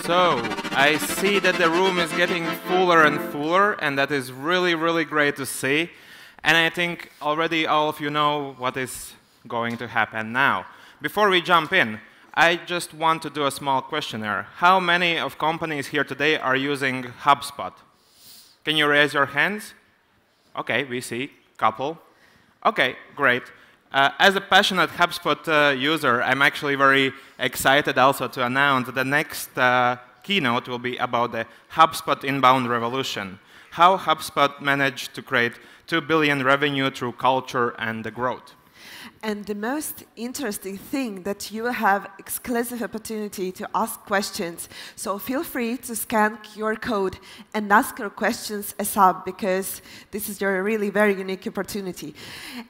So, I see that the room is getting fuller and fuller, and that is really, really great to see. And I think already all of you know what is going to happen now. Before we jump in, I just want to do a small questionnaire. How many of companies here today are using HubSpot? Can you raise your hands? OK, we see a couple. OK, great. As a passionate HubSpot user, I'm actually very excited also to announce that the next keynote will be about the HubSpot inbound revolution, how HubSpot managed to create $2 billion revenue through culture and the growth. And the most interesting thing that you have exclusive opportunity to ask questions. So feel free to scan QR code and ask your questions ASAP, because this is your really very unique opportunity.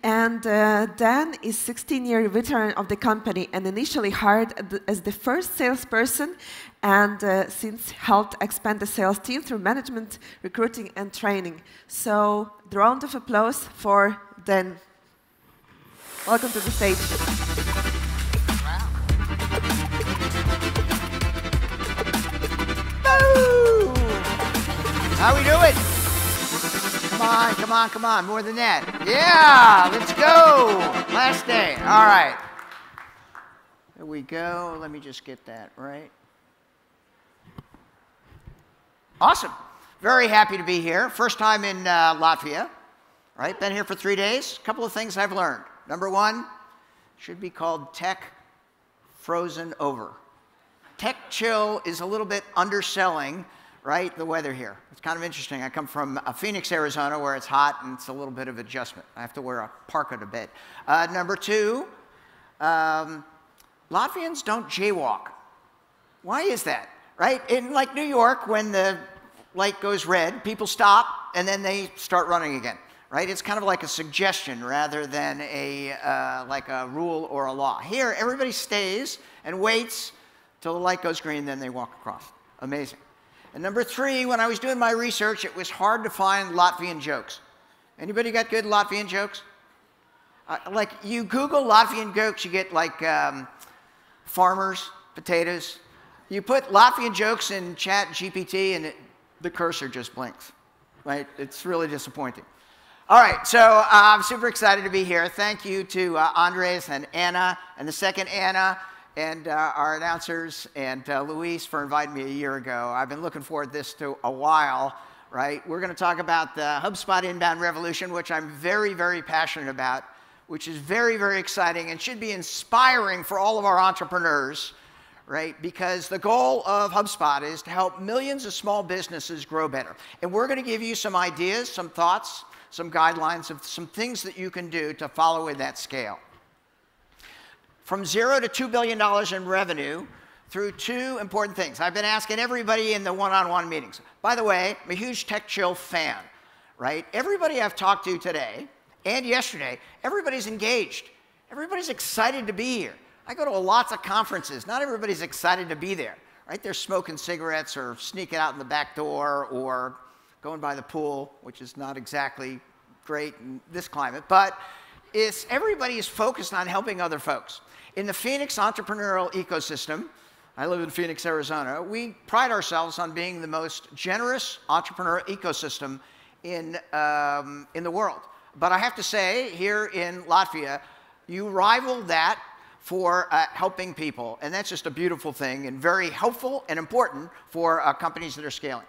And Dan is 16-year veteran of the company and initially hired as the first salesperson, and since helped expand the sales team through management, recruiting, and training. So the round of applause for Dan. Welcome to the stage. Wow. Woo! How we doing? Come on, come on, come on. More than that. Yeah, let's go. Last day. All right. There we go. Let me just get that right. Awesome. Very happy to be here. First time in Latvia. Right? Been here for 3 days. A couple of things I've learned. Number one, should be called tech frozen over. Tech chill is a little bit underselling, right, the weather here. It's kind of interesting. I come from Phoenix, Arizona, where it's hot and it's a little bit of adjustment. I have to wear a parka to bed. Number two, Latvians don't jaywalk. Why is that, right? In like New York, when the light goes red, people stop and then they start running again. Right? It's kind of like a suggestion rather than like a rule or a law. Here, everybody stays and waits till the light goes green, then they walk across. Amazing. And number three, when I was doing my research, it was hard to find Latvian jokes. Anybody got good Latvian jokes? Like, you Google Latvian jokes, you get like farmers, potatoes. You put Latvian jokes in Chat GPT, and the cursor just blinks. Right? It's really disappointing. All right, so I'm super excited to be here. Thank you to Andres and Anna, and the second Anna, and our announcers, and Luis for inviting me a year ago. I've been looking forward to this to a while, right? We're going to talk about the HubSpot inbound revolution, which I'm very, very passionate about, which is very, very exciting and should be inspiring for all of our entrepreneurs, right? Because the goal of HubSpot is to help millions of small businesses grow better. And we're going to give you some ideas, some thoughts, some guidelines of some things that you can do to follow in that scale. From $0 to $2 billion in revenue through two important things. I've been asking everybody in the one-on-one meetings. By the way, I'm a huge Tech Chill fan, right? Everybody I've talked to today and yesterday, everybody's engaged. Everybody's excited to be here. I go to lots of conferences. Not everybody's excited to be there, right? They're smoking cigarettes or sneaking out in the back door or going by the pool, which is not exactly great in this climate, but everybody is focused on helping other folks. In the Phoenix entrepreneurial ecosystem, I live in Phoenix, Arizona, we pride ourselves on being the most generous entrepreneurial ecosystem in the world. But I have to say, here in Latvia, you rival that for helping people, and that's just a beautiful thing and very helpful and important for companies that are scaling.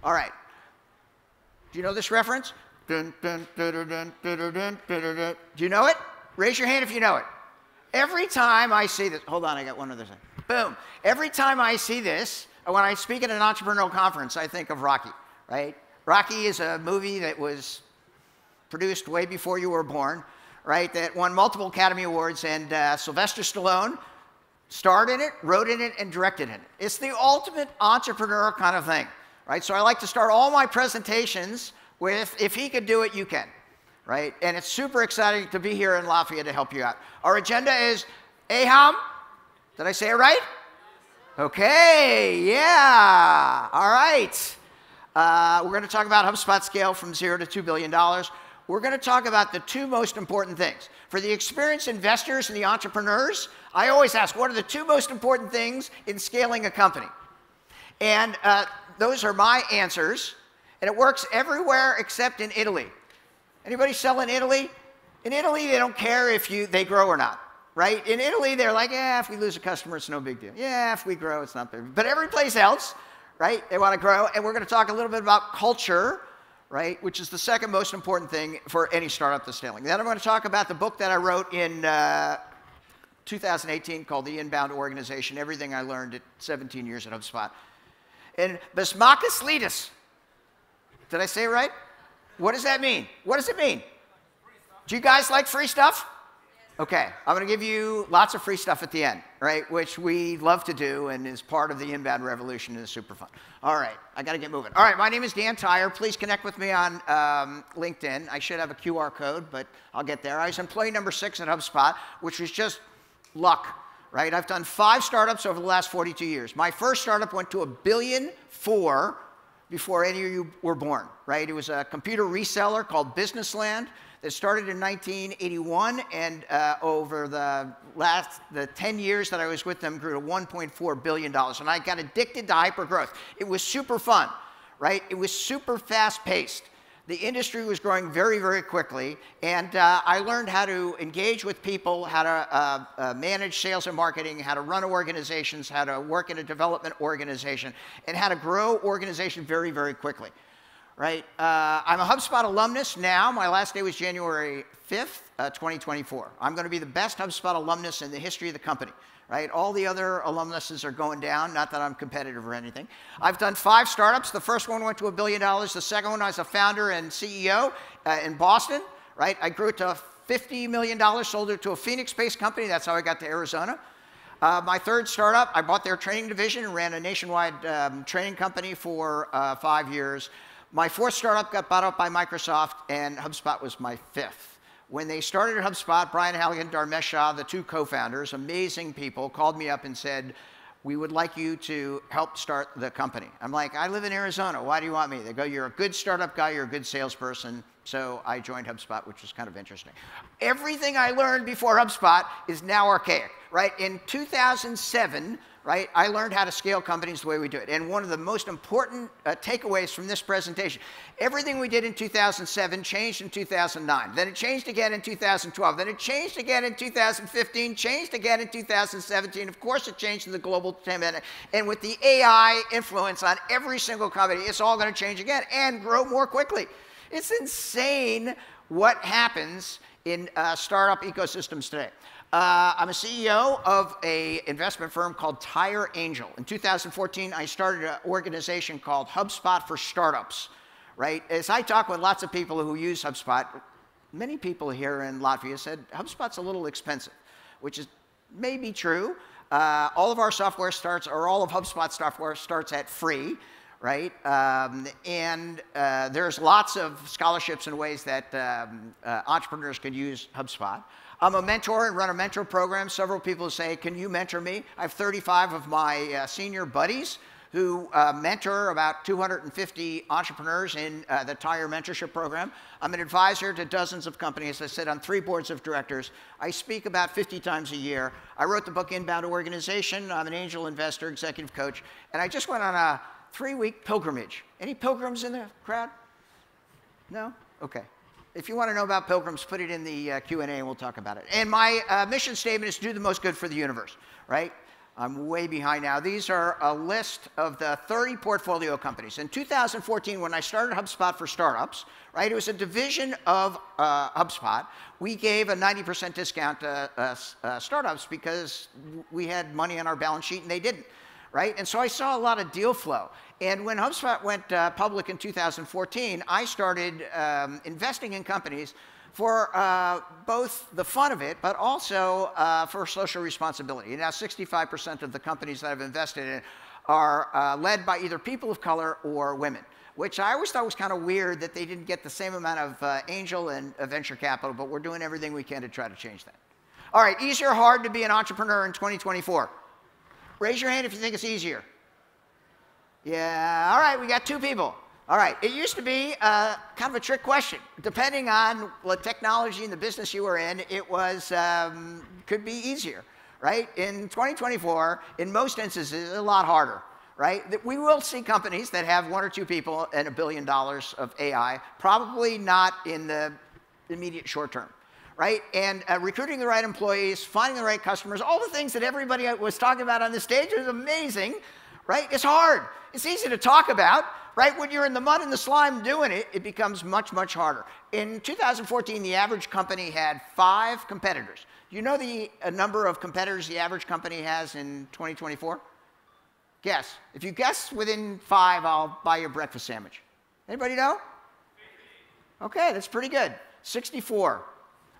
All right. Do you know this reference? Dun, dun, dun, dun, dun, dun, dun, dun, dun. Do you know it? Raise your hand if you know it. Every time I see this, hold on, I got one other thing. Boom. Every time I see this, when I speak at an entrepreneurial conference, I think of Rocky, right? Rocky is a movie that was produced way before you were born, right? That won multiple Academy Awards, and Sylvester Stallone starred in it, wrote in it, and directed in it. It's the ultimate entrepreneur kind of thing. Right? So I like to start all my presentations with, if he could do it, you can. Right? And it's super exciting to be here in Latvia to help you out. Our agenda is AHAM. Did I say it right? Okay, yeah. All right. We're going to talk about HubSpot scale from $0 to $2 billion. We're going to talk about the two most important things. For the experienced investors and the entrepreneurs, I always ask, what are the two most important things in scaling a company? And those are my answers. And it works everywhere except in Italy. Anybody sell in Italy? In Italy, they don't care if they grow or not, right? In Italy, they're like, yeah, if we lose a customer, it's no big deal. Yeah, if we grow, it's not big. But every place else, right, they want to grow. And we're going to talk a little bit about culture, right, which is the second most important thing for any startup that's scaling. Then I'm going to talk about the book that I wrote in 2018 called The Inbound Organization, everything I learned at 17 years at HubSpot. And Basmakis Leadus. Did I say it right? What does that mean? What does it mean? Do you guys like free stuff? Okay, I'm going to give you lots of free stuff at the end, right, which we love to do and is part of the inbound revolution and is super fun. All right, I got to get moving. All right, my name is Dan Tyre. Please connect with me on LinkedIn. I should have a QR code, but I'll get there. I was employee number 6 at HubSpot, which was just luck, right? I've done 5 startups over the last 42 years. My first startup went to $1.4 billion before any of you were born, right? It was a computer reseller called Businessland that started in 1981, and over the 10 years that I was with them grew to $1.4 billion. And I got addicted to hypergrowth. It was super fun, right? It was super fast-paced. The industry was growing very, very quickly, and I learned how to engage with people, how to manage sales and marketing, how to run organizations, how to work in a development organization, and how to grow organizations very, very quickly. Right? I'm a HubSpot alumnus now. My last day was January 5th, 2024. I'm going to be the best HubSpot alumnus in the history of the company. Right? All the other alumnuses are going down, not that I'm competitive or anything. I've done 5 startups. The first one went to $1 billion. The second one, I was a founder and CEO in Boston. Right? I grew it to $50 million, sold it to a Phoenix-based company. That's how I got to Arizona. My third startup, I bought their training division and ran a nationwide training company for 5 years. My fourth startup got bought up by Microsoft, and HubSpot was my 5th. When they started at HubSpot, Brian Halligan, Dharmesh Shah, the 2 co-founders, amazing people, called me up and said, we would like you to help start the company. I'm like, I live in Arizona. Why do you want me? They go, you're a good startup guy. You're a good salesperson. So I joined HubSpot, which was kind of interesting. Everything I learned before HubSpot is now archaic, right? In 2007, right, I learned how to scale companies the way we do it. And one of the most important takeaways from this presentation, everything we did in 2007 changed in 2009. Then it changed again in 2012. Then it changed again in 2015, changed again in 2017. Of course, it changed in the global pandemic. And with the AI influence on every single company, it's all going to change again and grow more quickly. It's insane what happens in startup ecosystems today. I'm a CEO of an investment firm called Tyre Angel. In 2014, I started an organization called HubSpot for Startups, right? As I talk with lots of people who use HubSpot, many people here in Latvia said, HubSpot's a little expensive, which is maybe true. All of our software starts, or all of HubSpot software starts at free, right? There's lots of scholarships and ways that entrepreneurs can use HubSpot. I'm a mentor and run a mentor program. Several people say, can you mentor me? I have 35 of my senior buddies who mentor about 250 entrepreneurs in the Tyre mentorship program. I'm an advisor to dozens of companies. I sit on 3 boards of directors. I speak about 50 times a year. I wrote the book Inbound Organization. I'm an angel investor, executive coach. And I just went on a 3-week pilgrimage. Any pilgrims in the crowd? No? Okay. If you want to know about pilgrims, put it in the Q&A and we'll talk about it. And my mission statement is to do the most good for the universe, right? I'm way behind now. These are a list of the 30 portfolio companies. In 2014, when I started HubSpot for Startups, right, it was a division of HubSpot. We gave a 90% discount to startups because we had money on our balance sheet and they didn't. Right? And so I saw a lot of deal flow. And when HubSpot went public in 2014, I started investing in companies for both the fun of it, but also for social responsibility. And now 65% of the companies that I've invested in are led by either people of color or women, which I always thought was kind of weird that they didn't get the same amount of angel and venture capital, but we're doing everything we can to try to change that. All right, easy or hard to be an entrepreneur in 2024? Raise your hand if you think it's easier. Yeah, all right, we got 2 people. All right, it used to be kind of a trick question. Depending on what technology and the business you were in, it was, could be easier, right? In 2024, in most instances, it's a lot harder, right? That we will see companies that have 1 or 2 people and $1 billion of AI, probably not in the immediate short term, right? And recruiting the right employees, finding the right customers, all the things that everybody was talking about on the stage is amazing, right? It's hard. It's easy to talk about, right? When you're in the mud and the slime doing it, it becomes much, much harder. In 2014, the average company had 5 competitors. You know the number of competitors the average company has in 2024? Guess. If you guess within 5, I'll buy you a breakfast sandwich. Anybody know? Okay, that's pretty good. 64,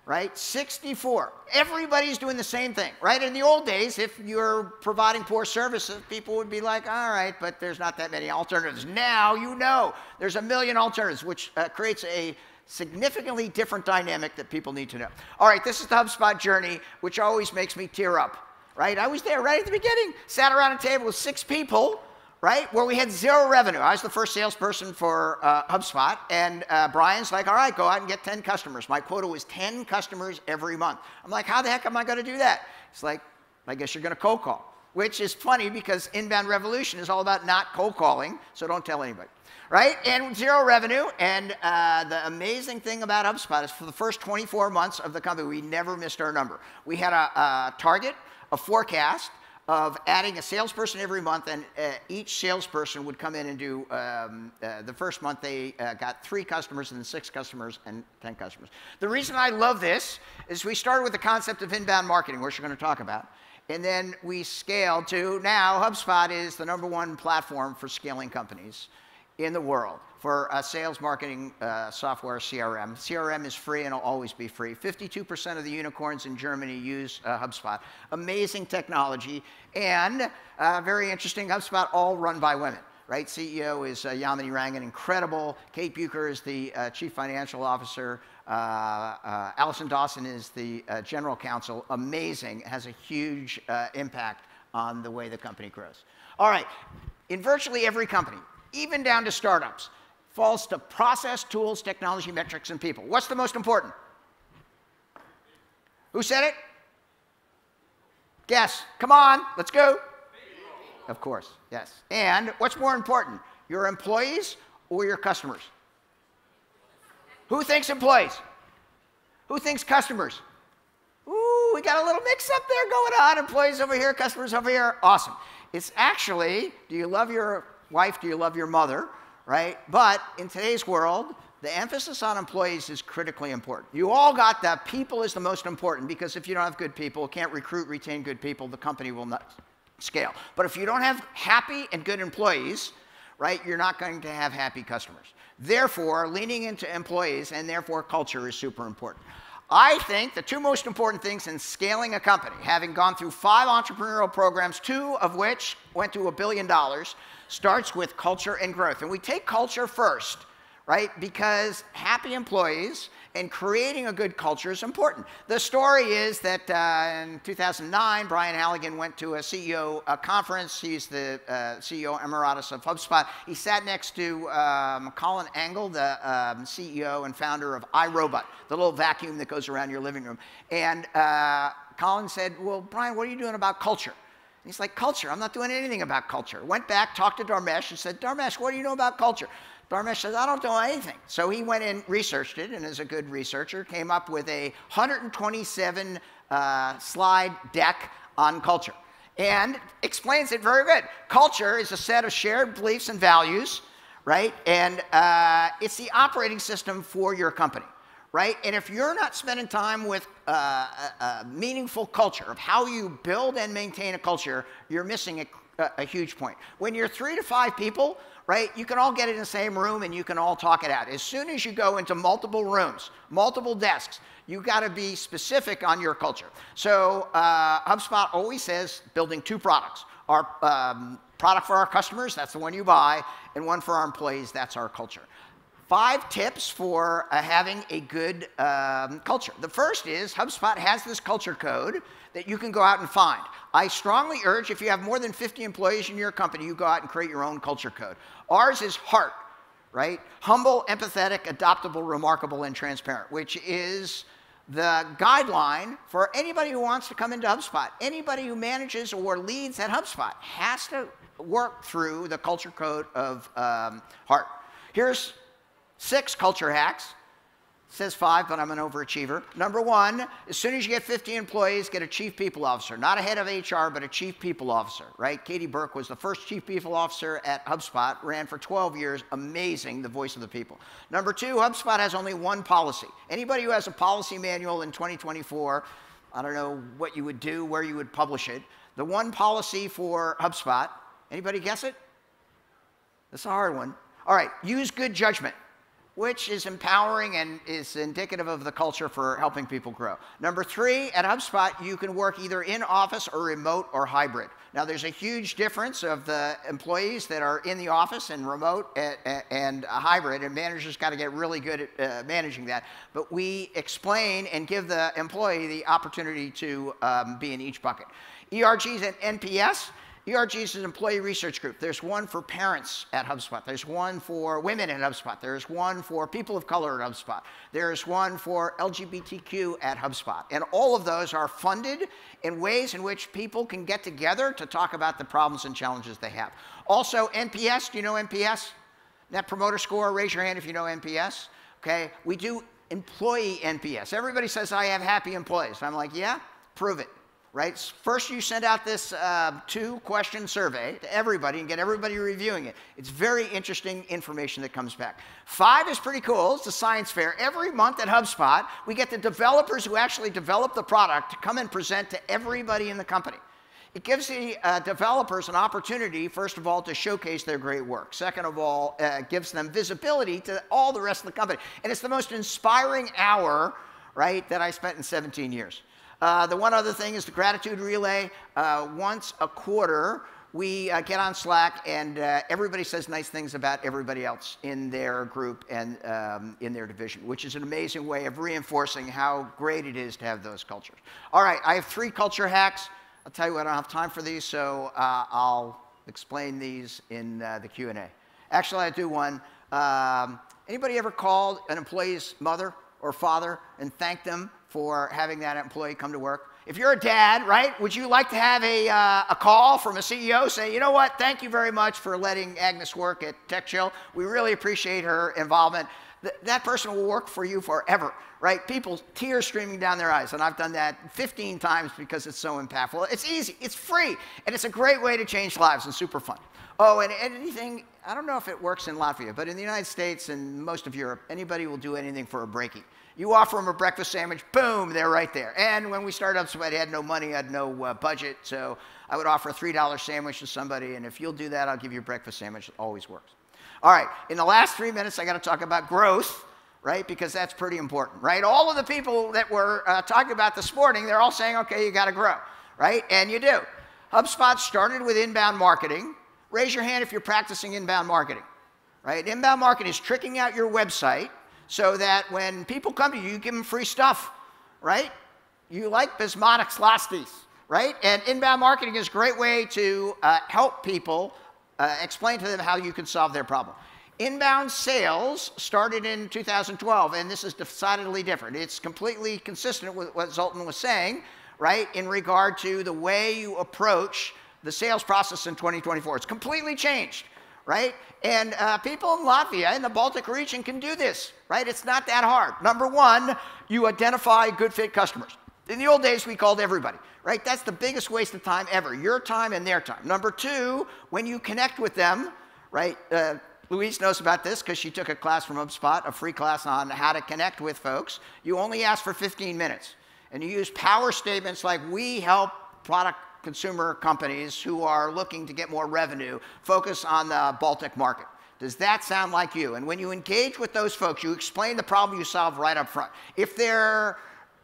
right? 64. Everybody's doing the same thing, right? In the old days, if you're providing poor services, people would be like, all right, but there's not that many alternatives. Now you know there's a million alternatives, which creates a significantly different dynamic that people need to know. All right, this is the HubSpot journey, which always makes me tear up, right? I was there right at the beginning, sat around a table with 6 people, right, where we had 0 revenue. I was the first salesperson for HubSpot, and Brian's like, all right, go out and get 10 customers. My quota was 10 customers every month. I'm like, how the heck am I going to do that? He's like, I guess you're going to cold call, which is funny because inbound revolution is all about not cold calling, so don't tell anybody. Right? And 0 revenue. And the amazing thing about HubSpot is for the first 24 months of the company, we never missed our number. We had a target, a forecast of adding a salesperson every month, and each salesperson would come in and do, the first month they got 3 customers, and then 6 customers, and 10 customers. The reason I love this is we started with the concept of inbound marketing, which we're going to talk about. And then we scaled to now HubSpot is the #1 platform for scaling companies in the world for sales marketing software, CRM. CRM is free and will always be free. 52% of the unicorns in Germany use HubSpot. Amazing technology, and very interesting, HubSpot all run by women, right? CEO is Yamini Rangan, incredible. Kate Bucher is the Chief Financial Officer. Allison Dawson is the General Counsel. Amazing, has a huge impact on the way the company grows. All right, in virtually every company, even down to startups, falls to process, tools, technology, metrics, and people. What's the most important? Who said it? Guess. Come on, let's go. People. Of course, yes. And what's more important, your employees or your customers? Who thinks employees? Who thinks customers? Ooh, we got a little mix up there going on. Employees over here, customers over here. Awesome. It's actually, do you love your wife, do you love your mother, right? But in today's world, the emphasis on employees is critically important. You all got that people is the most important, because if you don't have good people, can't recruit, retain good people, the company will not scale. But if you don't have happy and good employees, right, you're not going to have happy customers. Therefore, leaning into employees and therefore culture is super important. I think the 2 most important things in scaling a company, having gone through 5 entrepreneurial programs, 2 of which went to $1 billion, starts with culture and growth. And we take culture first, right? Because happy employees and creating a good culture is important. The story is that in 2009, Brian Halligan went to a CEO conference. He's the CEO Emeritus of HubSpot. He sat next to Colin Angle, the CEO and founder of iRobot, the little vacuum that goes around your living room. And Colin said, well, Brian, what are you doing about culture? And he's like, culture? I'm not doing anything about culture. Went back, talked to Dharmesh, and said, Dharmesh, what do you know about culture? Dharmesh says, I don't know anything. So he went and researched it, and as a good researcher, came up with a 127 slide deck on culture, and explains it very good. Culture is a set of shared beliefs and values, right? And it's the operating system for your company, right? And if you're not spending time with a meaningful culture of how you build and maintain a culture, you're missing a huge point. When you're 3 to 5 people, right, you can all get in the same room and you can all talk it out. As soon as you go into multiple rooms, multiple desks, you got to be specific on your culture. So HubSpot always says building 2 products. Our product for our customers, that's the one you buy, and one for our employees, that's our culture. 5 tips for having a good culture. The first is HubSpot has this culture code that you can go out and find. I strongly urge, if you have more than 50 employees in your company, you go out and create your own culture code. Ours is HEART, right? Humble, empathetic, adaptable, remarkable, and transparent, which is the guideline for anybody who wants to come into HubSpot. Anybody who manages or leads at HubSpot has to work through the culture code of HEART. Here's 6 culture hacks. It says 5, but I'm an overachiever. Number 1, as soon as you get 50 employees, get a chief people officer. Not a head of HR, but a chief people officer, right? Katie Burke was the first chief people officer at HubSpot, ran for 12 years, amazing, the voice of the people. Number 2, HubSpot has only one policy. Anybody who has a policy manual in 2024, I don't know what you would do, where you would publish it. The one policy for HubSpot, anybody guess it? That's a hard one. All right, use good judgment, which is empowering and is indicative of the culture for helping people grow. Number 3, at HubSpot, you can work either in office or remote or hybrid. Now, there's a huge difference of the employees that are in the office and remote and hybrid, and managers got to get really good at managing that. But we explain and give the employee the opportunity to be in each bucket. ERGs and NPS. ERGs is an employee research group. There's one for parents at HubSpot. There's one for women at HubSpot. There's one for people of color at HubSpot. There's one for LGBTQ at HubSpot. And all of those are funded in ways in which people can get together to talk about the problems and challenges they have. Also, NPS, do you know NPS? Net Promoter Score, raise your hand if you know NPS. Okay, we do employee NPS. Everybody says, I have happy employees. I'm like, yeah, prove it. Right? First, you send out this 2-question survey to everybody and get everybody reviewing it. It's very interesting information that comes back. 5 is pretty cool. It's a science fair. Every month at HubSpot, we get the developers who actually develop the product to come and present to everybody in the company. It gives the developers an opportunity, first of all, to showcase their great work. Second of all, it gives them visibility to all the rest of the company. And it's the most inspiring hour, right, that I spent in 17 years. The one other thing is the gratitude relay. Once a quarter, we get on Slack, and everybody says nice things about everybody else in their group and in their division, which is an amazing way of reinforcing how great it is to have those cultures. All right, I have 3 culture hacks. I'll tell you what, I don't have time for these, so I'll explain these in the Q&A. Actually, I do one. Anybody ever called an employee's mother or father and thanked them for having that employee come to work? If you're a dad, right, would you like to have a call from a CEO saying, you know what, thank you very much for letting Agnes work at TechChill. We really appreciate her involvement. That person will work for you forever, right? People, tears streaming down their eyes, and I've done that 15 times because it's so impactful. It's easy, it's free, and it's a great way to change lives and super fun. Oh, and anything, I don't know if it works in Latvia, but in the United States and most of Europe, anybody will do anything for a breakie. You offer them a breakfast sandwich, boom, they're right there. And when we started HubSpot, I had no money, I had no budget, so I would offer a $3 sandwich to somebody, and if you'll do that, I'll give you a breakfast sandwich. It always works. All right, in the last 3 minutes, I got to talk about growth, right, because that's pretty important, right? All of the people that we're talking about this morning, they're all saying, okay, you got to grow, right? And you do. HubSpot started with inbound marketing. Raise your hand if you're practicing inbound marketing, right? Inbound marketing is tricking out your website so that when people come to you, you give them free stuff, right? You like Bismatics Lasties, right? And inbound marketing is a great way to help people explain to them how you can solve their problem. Inbound sales started in 2012, and this is decidedly different. It's completely consistent with what Zoltan was saying, right, in regard to the way you approach the sales process in 2024. It's completely changed, right? And people in Latvia, in the Baltic region, can do this, right? It's not that hard. Number 1, you identify good fit customers. In the old days, we called everybody, right? That's the biggest waste of time ever, your time and their time. Number 2, when you connect with them, right? Louise knows about this because she took a class from HubSpot, a free class on how to connect with folks. You only ask for 15 minutes. And you use power statements like, we help product consumer companies who are looking to get more revenue focus on the Baltic market. Does that sound like you? And when you engage with those folks, you explain the problem you solve right up front. If they're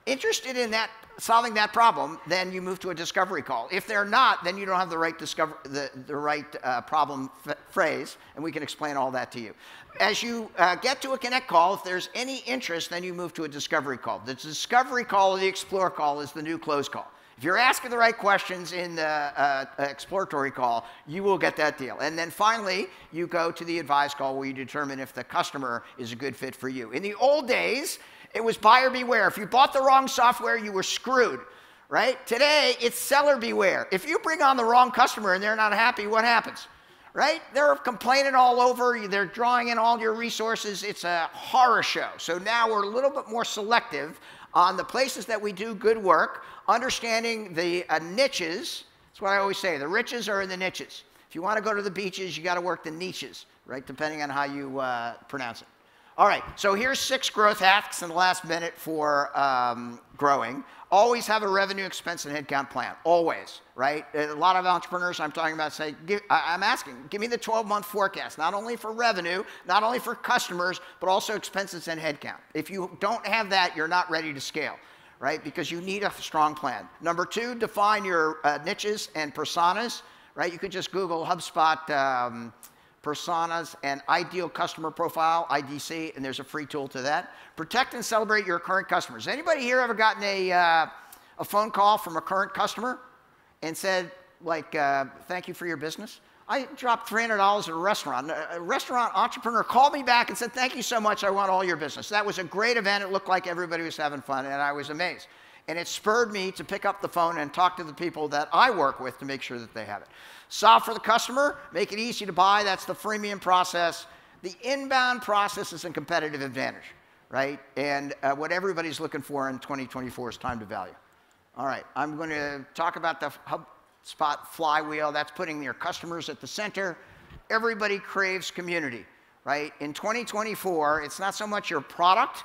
interested in that, solving that problem, then you move to a discovery call. If they're not, then you don't have the right problem phrase, and we can explain all that to you. As you get to a connect call, if there's any interest, then you move to a discovery call. The discovery call or the explore call is the new close call. If you're asking the right questions in the exploratory call, you will get that deal. And then finally, you go to the advise call where you determine if the customer is a good fit for you. In the old days, It was buyer beware. If you bought the wrong software, you were screwed, right? Today, it's seller beware. If you bring on the wrong customer and they're not happy, what happens? Right? They're complaining all over. They're drawing in all your resources. It's a horror show. So now we're a little bit more selective on the places that we do good work, understanding the niches. That's what I always say. The riches are in the niches. If you want to go to the beaches, you got to work the niches, right? Depending on how you pronounce it. All right, so here's 6 growth hacks in the last minute for growing. Always have a revenue, expense, and headcount plan. Always, right? A lot of entrepreneurs I'm talking about say, I'm asking, give me the 12-month forecast, not only for revenue, not only for customers, but also expenses and headcount. If you don't have that, you're not ready to scale, right? Because you need a strong plan. Number 2, define your niches and personas, right? You could just Google HubSpot personas and ideal customer profile, IDC, and there's a free tool to that. Protect and celebrate your current customers. Anybody here ever gotten a phone call from a current customer and said, like, thank you for your business? I dropped $300 at a restaurant. A restaurant entrepreneur called me back and said, thank you so much, I want all your business. That was a great event. It looked like everybody was having fun, and I was amazed. And it spurred me to pick up the phone and talk to the people that I work with to make sure that they have it. Solve for the customer, make it easy to buy. That's the freemium process. The inbound process is a competitive advantage, right? And what everybody's looking for in 2024 is time to value. All right, I'm going to talk about the HubSpot flywheel. That's putting your customers at the center. Everybody craves community, right? In 2024, it's not so much your product.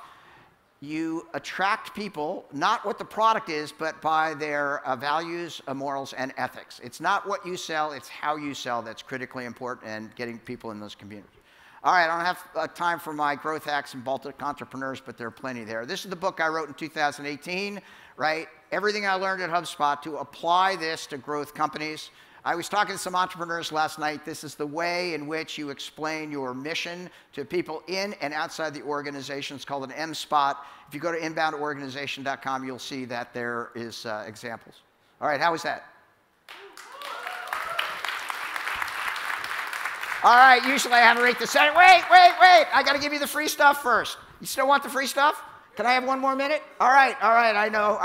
You attract people, not what the product is, but by their values, morals, and ethics. It's not what you sell, it's how you sell that's critically important and getting people in those communities. All right, I don't have time for my growth hacks and Baltic entrepreneurs, but there are plenty there. This is the book I wrote in 2018, right? Everything I learned at HubSpot to apply this to growth companies. I was talking to some entrepreneurs last night. This is the way in which you explain your mission to people in and outside the organization. It's called an M-Spot. If you go to inboundorganization.com, you'll see that there is examples. All right, how was that? All right, usually I have to rate the center. Wait. I got to give you the free stuff first. You still want the free stuff? Can I have 1 more minute? All right, I know.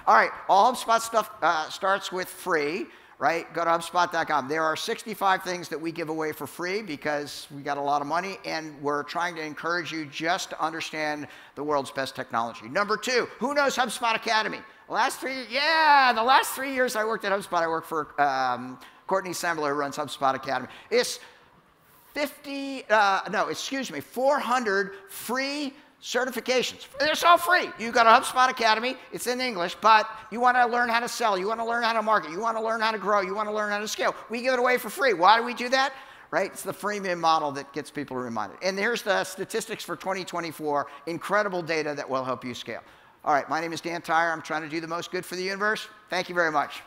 All right, all HubSpot stuff starts with free. Right? Go to HubSpot.com. There are 65 things that we give away for free because we got a lot of money, and we're trying to encourage you just to understand the world's best technology. Number 2, who knows HubSpot Academy? The last 3 years I worked at HubSpot, I worked for Courtney Sembler, who runs HubSpot Academy. It's 400 free certifications. They're all free. You got a HubSpot Academy. It's in English, but you want to learn how to sell. You want to learn how to market. You want to learn how to grow. You want to learn how to scale. We give it away for free. Why do we do that? Right? It's the freemium model that gets people reminded. And here's the statistics for 2024. Incredible data that will help you scale. All right, my name is Dan Tyre. I'm trying to do the most good for the universe. Thank you very much.